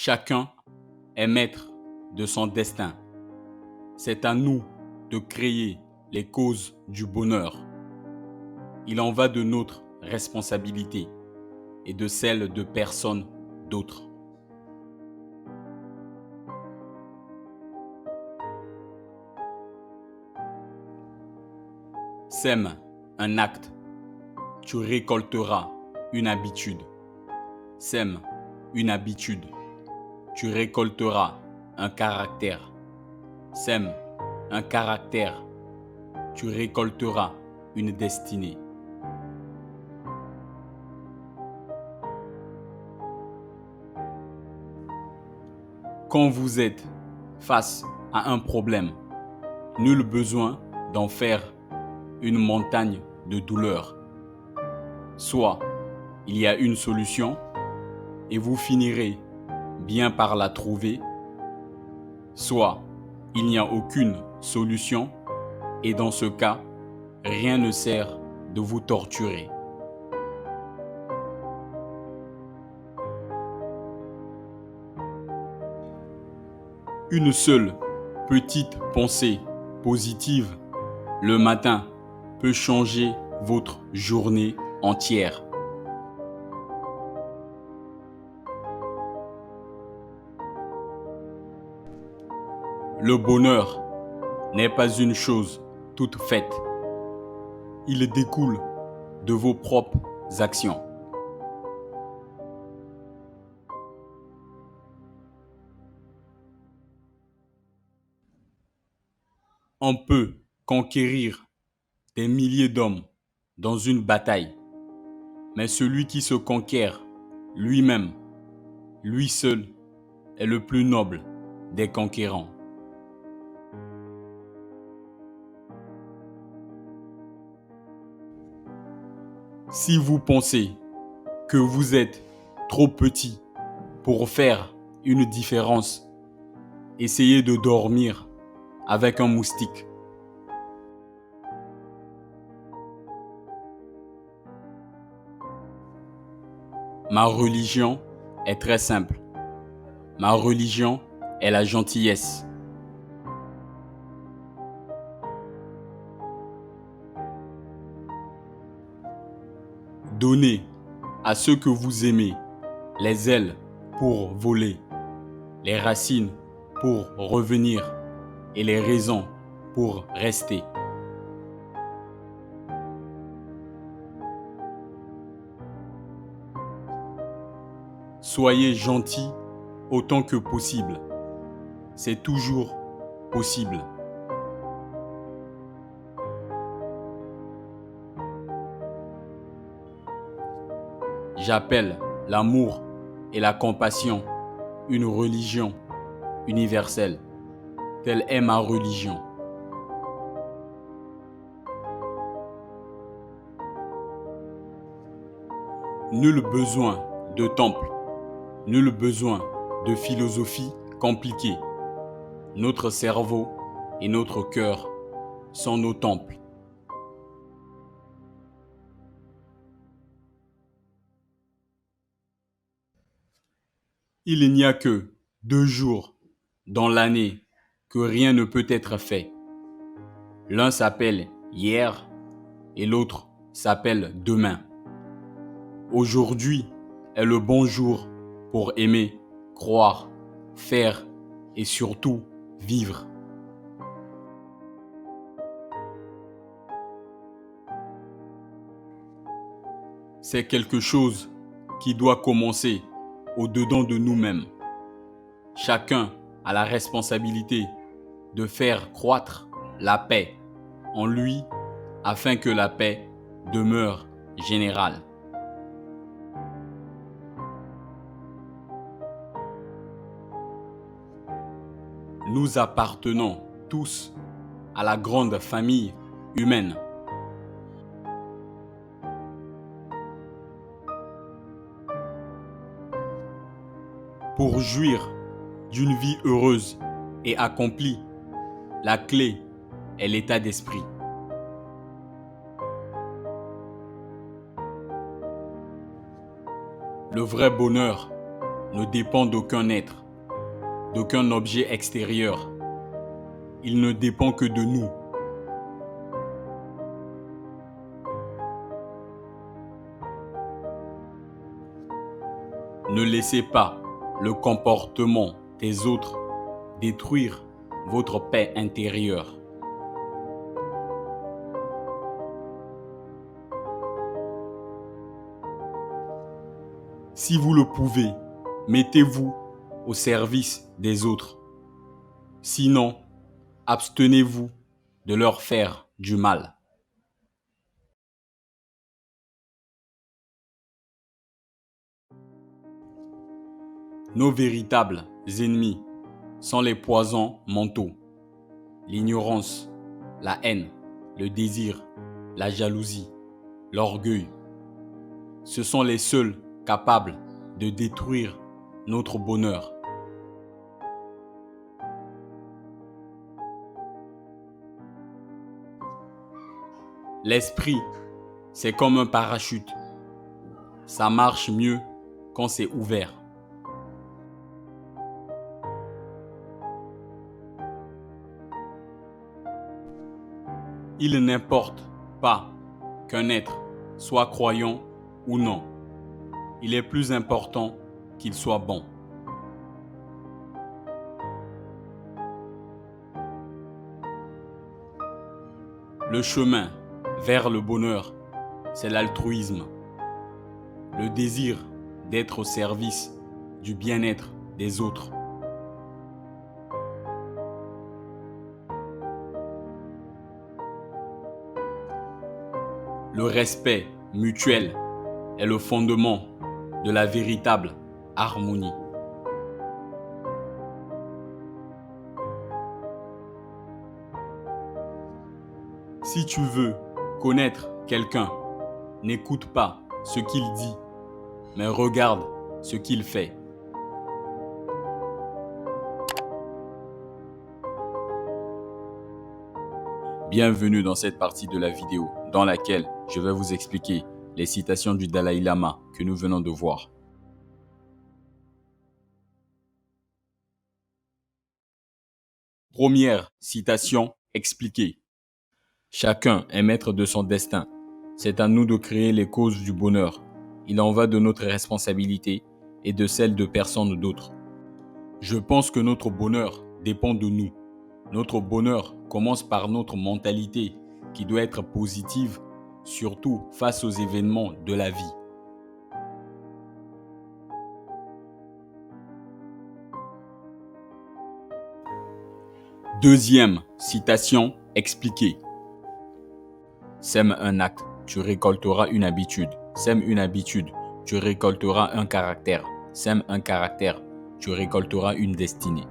Chacun est maître de son destin. C'est à nous de créer les causes du bonheur. Il en va de notre responsabilité et de celle de personne d'autre. Sème un acte, tu récolteras une habitude. Sème une habitude, tu récolteras un caractère. Sème un caractère, tu récolteras une destinée. Quand vous êtes face à un problème, nul besoin d'en faire une montagne de douleur. Soit il y a une solution et vous finirez bien par la trouver, soit il n'y a aucune solution et dans ce cas, rien ne sert de vous torturer. Une seule petite pensée positive le matin peut changer votre journée entière. Le bonheur n'est pas une chose toute faite. Il découle de vos propres actions. On peut conquérir des milliers d'hommes dans une bataille, mais celui qui se conquiert lui-même, lui seul, est le plus noble des conquérants. Si vous pensez que vous êtes trop petit pour faire une différence, essayez de dormir avec un moustique. Ma religion est très simple. Ma religion est la gentillesse. Donnez à ceux que vous aimez les ailes pour voler, les racines pour revenir et les raisons pour rester. Soyez gentils autant que possible. C'est toujours possible. J'appelle l'amour et la compassion une religion universelle. Telle est ma religion. Nul besoin de temple, nul besoin de philosophie compliquée. Notre cerveau et notre cœur sont nos temples. Il n'y a que 2 jours dans l'année que rien ne peut être fait. L'un s'appelle hier et l'autre s'appelle demain. Aujourd'hui est le bon jour pour aimer, croire, faire et surtout vivre. C'est quelque chose qui doit commencer au-dedans de nous-mêmes. Chacun a la responsabilité de faire croître la paix en lui afin que la paix demeure générale. Nous appartenons tous à la grande famille humaine. Pour jouir d'une vie heureuse et accomplie, la clé est l'état d'esprit. Le vrai bonheur ne dépend d'aucun être, d'aucun objet extérieur. Il ne dépend que de nous. Ne laissez pas le comportement des autres détruire votre paix intérieure. Si vous le pouvez, mettez-vous au service des autres. Sinon, abstenez-vous de leur faire du mal. Nos véritables ennemis sont les poisons mentaux, l'ignorance, la haine, le désir, la jalousie, l'orgueil. Ce sont les seuls capables de détruire notre bonheur. L'esprit, c'est comme un parachute. Ça marche mieux quand c'est ouvert. Il n'importe pas qu'un être soit croyant ou non. Il est plus important qu'il soit bon. Le chemin vers le bonheur, c'est l'altruisme. Le désir d'être au service du bien-être des autres. Le respect mutuel est le fondement de la véritable harmonie. Si tu veux connaître quelqu'un, n'écoute pas ce qu'il dit, mais regarde ce qu'il fait. Bienvenue dans cette partie de la vidéo dans laquelle je vais vous expliquer les citations du Dalai Lama que nous venons de voir. Première citation expliquée. Chacun est maître de son destin. C'est à nous de créer les causes du bonheur. Il en va de notre responsabilité et de celle de personne d'autre. Je pense que notre bonheur dépend de nous. Notre bonheur commence par notre mentalité qui doit être positive, surtout face aux événements de la vie. Deuxième citation expliquée. Sème un acte, tu récolteras une habitude. Sème une habitude, tu récolteras un caractère. Sème un caractère, tu récolteras une destinée.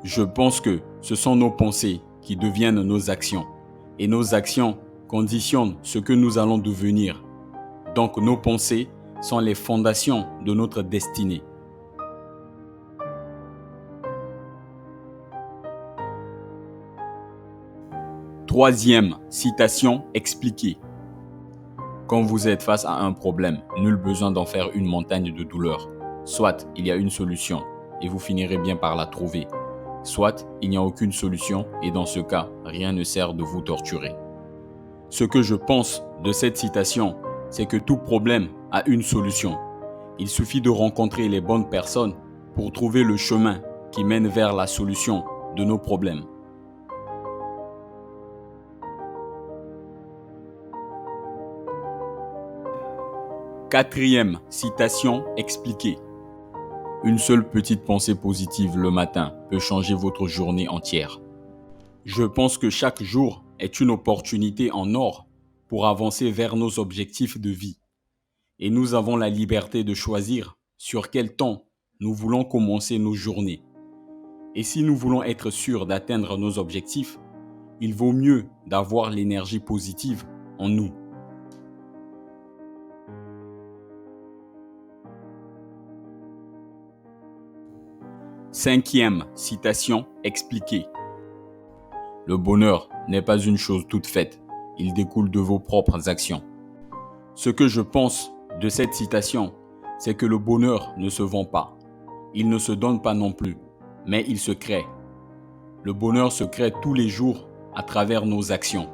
Je pense que ce sont nos pensées qui deviennent nos actions. Et nos actions conditionnent ce que nous allons devenir. Donc nos pensées sont les fondations de notre destinée. Troisième citation expliquée. Quand vous êtes face à un problème, nul besoin d'en faire une montagne de douleur. Soit il y a une solution et vous finirez bien par la trouver. Soit il n'y a aucune solution et dans ce cas, rien ne sert de vous torturer. Ce que je pense de cette citation, c'est que tout problème a une solution. Il suffit de rencontrer les bonnes personnes pour trouver le chemin qui mène vers la solution de nos problèmes. Quatrième citation expliquée. Une seule petite pensée positive le matin peut changer votre journée entière. Je pense que chaque jour est une opportunité en or pour avancer vers nos objectifs de vie. Et nous avons la liberté de choisir sur quel temps nous voulons commencer nos journées. Et si nous voulons être sûrs d'atteindre nos objectifs, il vaut mieux d'avoir l'énergie positive en nous. Cinquième citation expliquée. Le bonheur n'est pas une chose toute faite, il découle de vos propres actions. Ce que je pense de cette citation, c'est que le bonheur ne se vend pas. Il ne se donne pas non plus, mais il se crée. Le bonheur se crée tous les jours à travers nos actions.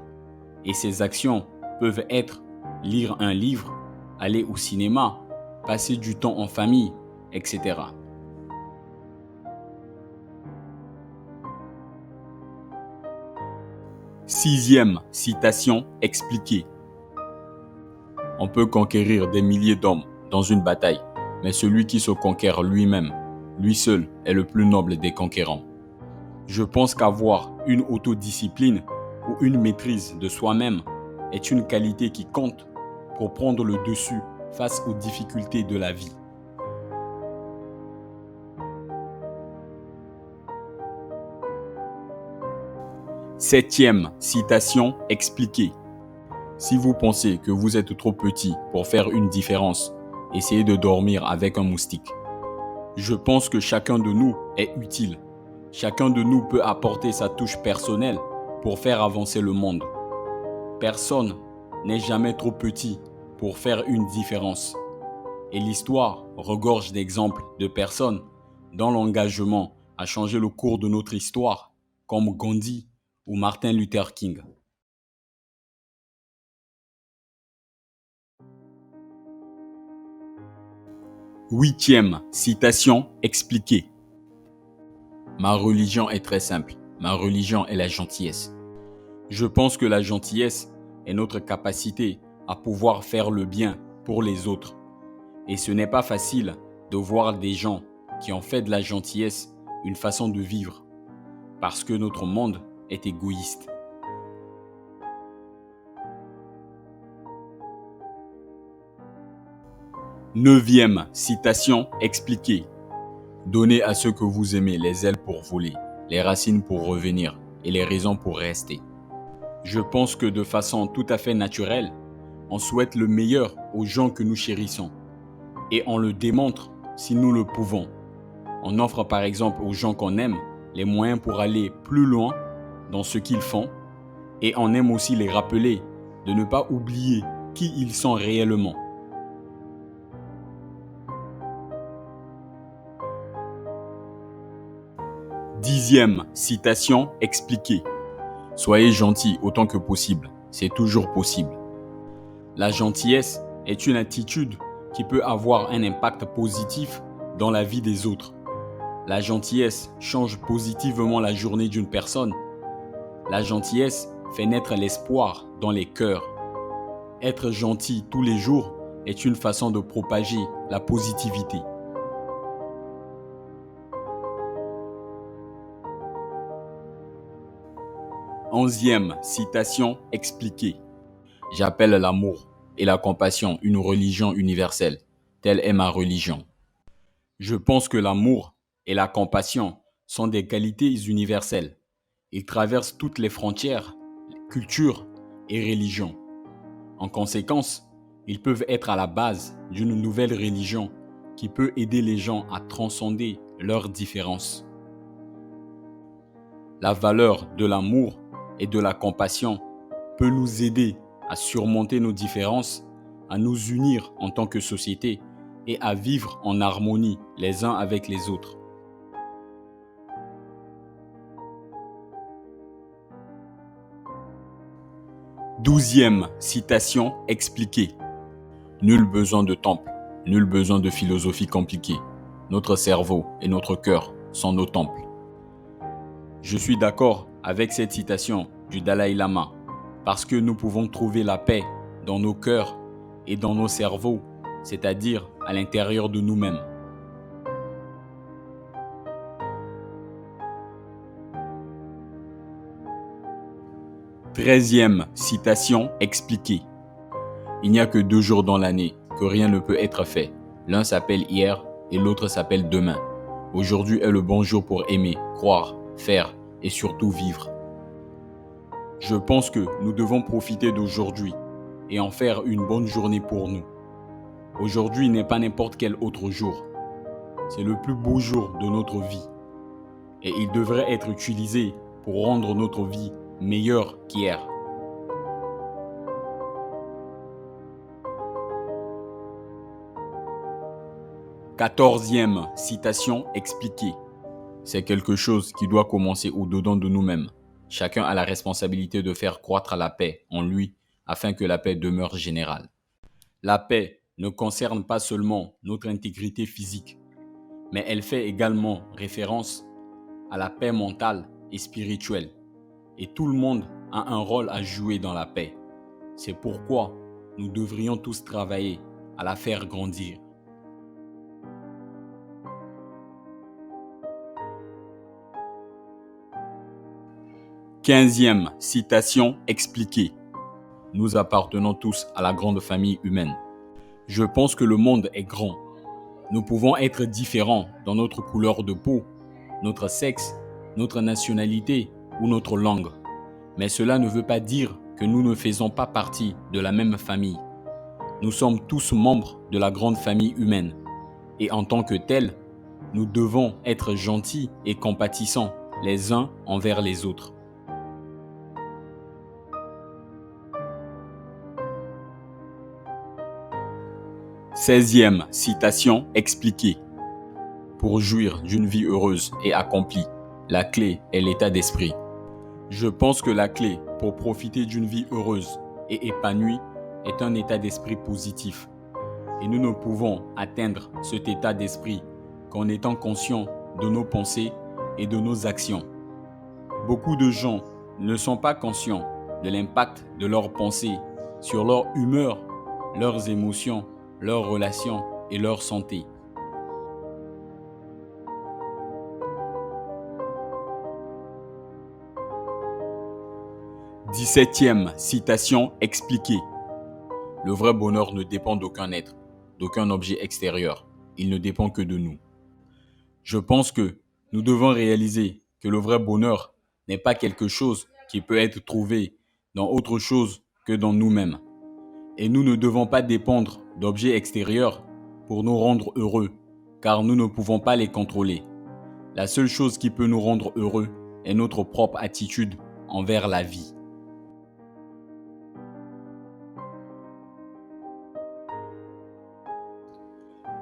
Et ces actions peuvent être lire un livre, aller au cinéma, passer du temps en famille, etc. Sixième citation expliquée. On peut conquérir des milliers d'hommes dans une bataille, mais celui qui se conquiert lui-même, lui seul, est le plus noble des conquérants. Je pense qu'avoir une autodiscipline ou une maîtrise de soi-même est une qualité qui compte pour prendre le dessus face aux difficultés de la vie. Septième citation expliquée. Si vous pensez que vous êtes trop petit pour faire une différence, essayez de dormir avec un moustique. Je pense que chacun de nous est utile. Chacun de nous peut apporter sa touche personnelle pour faire avancer le monde. Personne n'est jamais trop petit pour faire une différence. Et l'histoire regorge d'exemples de personnes dont l'engagement a changé le cours de notre histoire, comme Gandhi ou Martin Luther King. Huitième citation expliquée. Ma religion est très simple. Ma religion est la gentillesse. Je pense que la gentillesse est notre capacité à pouvoir faire le bien pour les autres. Et ce n'est pas facile de voir des gens qui ont fait de la gentillesse une façon de vivre, parce que notre monde est égoïste. Neuvième citation expliquée. Donnez à ceux que vous aimez les ailes pour voler, les racines pour revenir et les raisons pour rester. Je pense que de façon tout à fait naturelle, on souhaite le meilleur aux gens que nous chérissons. Et on le démontre si nous le pouvons. On offre par exemple aux gens qu'on aime les moyens pour aller plus loin dans ce qu'ils font. Et on aime aussi les rappeler de ne pas oublier qui ils sont réellement. Dixième citation expliquée. Soyez gentils autant que possible, c'est toujours possible. La gentillesse est une attitude qui peut avoir un impact positif dans la vie des autres. La gentillesse change positivement la journée d'une personne. La gentillesse fait naître l'espoir dans les cœurs. Être gentil tous les jours est une façon de propager la positivité. Onzième citation expliquée. J'appelle l'amour et la compassion une religion universelle. Telle est ma religion. Je pense que l'amour et la compassion sont des qualités universelles. Ils traversent toutes les frontières, cultures et religions. En conséquence, ils peuvent être à la base d'une nouvelle religion qui peut aider les gens à transcender leurs différences. La valeur de l'amour et de la compassion peut nous aider à surmonter nos différences, à nous unir en tant que société et à vivre en harmonie les uns avec les autres. Douzième citation expliquée. Nul besoin de temple, nul besoin de philosophie compliquée. Notre cerveau et notre cœur sont nos temples. Je suis d'accord avec cette citation du Dalai Lama parce que nous pouvons trouver la paix dans nos cœurs et dans nos cerveaux, c'est-à-dire à l'intérieur de nous-mêmes. Treizième citation expliquée. Il n'y a que 2 jours dans l'année que rien ne peut être fait. L'un s'appelle hier et l'autre s'appelle demain. Aujourd'hui est le bon jour pour aimer, croire, faire et surtout vivre. Je pense que nous devons profiter d'aujourd'hui et en faire une bonne journée pour nous. Aujourd'hui n'est pas n'importe quel autre jour. C'est le plus beau jour de notre vie. Et il devrait être utilisé pour rendre notre vie meilleure qu'hier. 14e citation expliquée. C'est quelque chose qui doit commencer au-dedans de nous-mêmes. Chacun a la responsabilité de faire croître la paix en lui afin que la paix demeure générale. La paix ne concerne pas seulement notre intégrité physique, mais elle fait également référence à la paix mentale et spirituelle. Et tout le monde a un rôle à jouer dans la paix. C'est pourquoi nous devrions tous travailler à la faire grandir. Quinzième citation expliquée. Nous appartenons tous à la grande famille humaine. Je pense que le monde est grand. Nous pouvons être différents dans notre couleur de peau, notre sexe, notre nationalité ou notre langue. Mais cela ne veut pas dire que nous ne faisons pas partie de la même famille. Nous sommes tous membres de la grande famille humaine. Et en tant que tels, nous devons être gentils et compatissants les uns envers les autres. Seizième citation expliquée. Pour jouir d'une vie heureuse et accomplie, la clé est l'état d'esprit. Je pense que la clé pour profiter d'une vie heureuse et épanouie est un état d'esprit positif. Et nous ne pouvons atteindre cet état d'esprit qu'en étant conscients de nos pensées et de nos actions. Beaucoup de gens ne sont pas conscients de l'impact de leurs pensées sur leur humeur, leurs émotions, leurs relations et leur santé. Dix-septième citation expliquée. Le vrai bonheur ne dépend d'aucun être, d'aucun objet extérieur. Il ne dépend que de nous. Je pense que nous devons réaliser que le vrai bonheur n'est pas quelque chose qui peut être trouvé dans autre chose que dans nous-mêmes. Et nous ne devons pas dépendre d'objets extérieurs pour nous rendre heureux, car nous ne pouvons pas les contrôler. La seule chose qui peut nous rendre heureux est notre propre attitude envers la vie.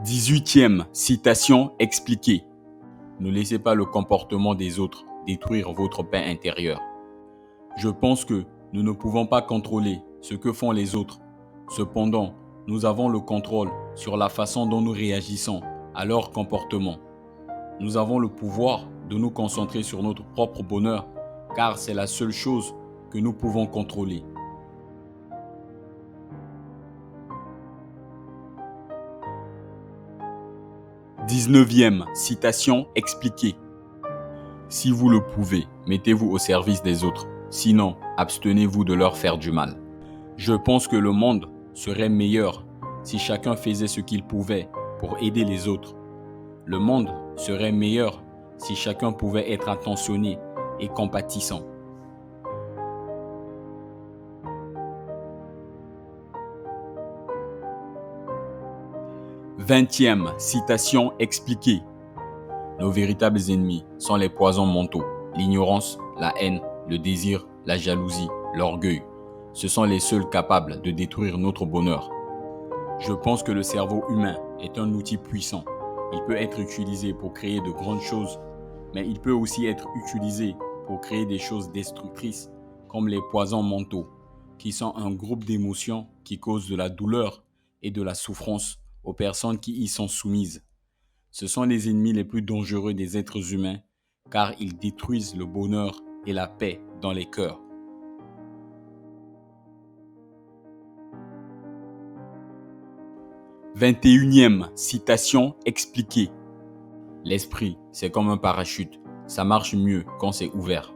Dix-huitième citation expliquée. Ne laissez pas le comportement des autres détruire votre paix intérieure. Je pense que nous ne pouvons pas contrôler ce que font les autres. Cependant, nous avons le contrôle sur la façon dont nous réagissons à leur comportement. Nous avons le pouvoir de nous concentrer sur notre propre bonheur, car c'est la seule chose que nous pouvons contrôler. Dix-neuvième citation expliquée. Si vous le pouvez, mettez-vous au service des autres. Sinon, abstenez-vous de leur faire du mal. Je pense que le monde serait meilleur si chacun faisait ce qu'il pouvait pour aider les autres. Le monde serait meilleur si chacun pouvait être attentionné et compatissant. Vingtième citation expliquée. Nos véritables ennemis sont les poisons mentaux, l'ignorance, la haine, le désir, la jalousie, l'orgueil. Ce sont les seuls capables de détruire notre bonheur. Je pense que le cerveau humain est un outil puissant. Il peut être utilisé pour créer de grandes choses, mais il peut aussi être utilisé pour créer des choses destructrices, comme les poisons mentaux, qui sont un groupe d'émotions qui causent de la douleur et de la souffrance aux personnes qui y sont soumises. Ce sont les ennemis les plus dangereux des êtres humains, car ils détruisent le bonheur et la paix dans les cœurs. Vingt-et-unième citation expliquée. L'esprit, c'est comme un parachute. Ça marche mieux quand c'est ouvert.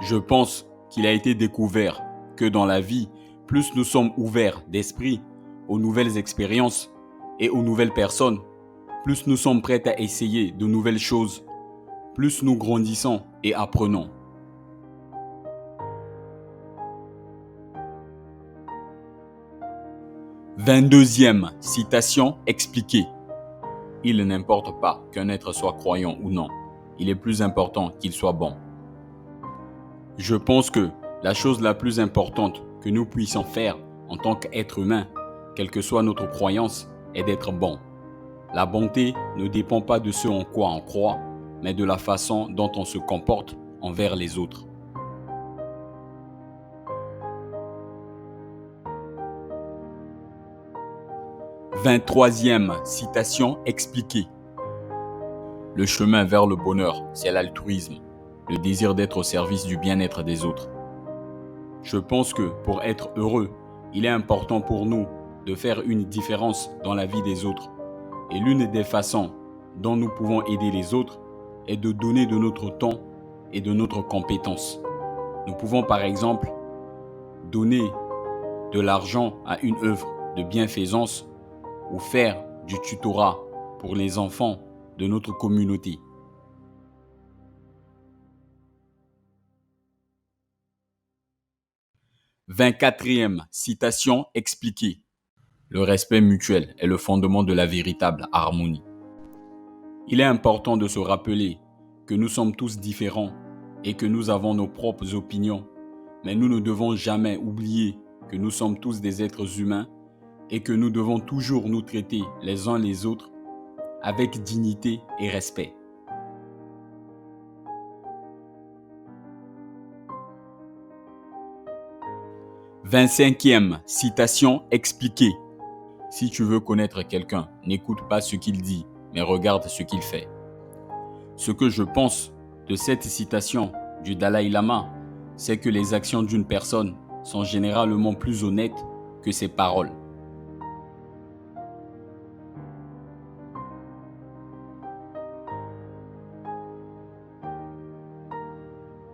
Je pense qu'il a été découvert que dans la vie, plus nous sommes ouverts d'esprit aux nouvelles expériences et aux nouvelles personnes, plus nous sommes prêts à essayer de nouvelles choses, plus nous grandissons et apprenons. Vingt-deuxième citation expliquée. Il n'importe pas qu'un être soit croyant ou non. Il est plus important qu'il soit bon. Je pense que la chose la plus importante que nous puissions faire en tant qu'être humain, quelle que soit notre croyance, est d'être bon. La bonté ne dépend pas de ce en quoi on croit, mais de la façon dont on se comporte envers les autres. 23e citation expliquée. Le chemin vers le bonheur, c'est l'altruisme, le désir d'être au service du bien-être des autres. Je pense que pour être heureux, il est important pour nous de faire une différence dans la vie des autres. Et l'une des façons dont nous pouvons aider les autres est de donner de notre temps et de notre compétence. Nous pouvons par exemple donner de l'argent à une œuvre de bienfaisance ou faire du tutorat pour les enfants de notre communauté. 24e citation expliquée. Le respect mutuel est le fondement de la véritable harmonie. Il est important de se rappeler que nous sommes tous différents et que nous avons nos propres opinions, mais nous ne devons jamais oublier que nous sommes tous des êtres humains et que nous devons toujours nous traiter les uns les autres avec dignité et respect. 25e citation expliquée. Si tu veux connaître quelqu'un, n'écoute pas ce qu'il dit, mais regarde ce qu'il fait. Ce que je pense de cette citation du Dalai Lama, c'est que les actions d'une personne sont généralement plus honnêtes que ses paroles.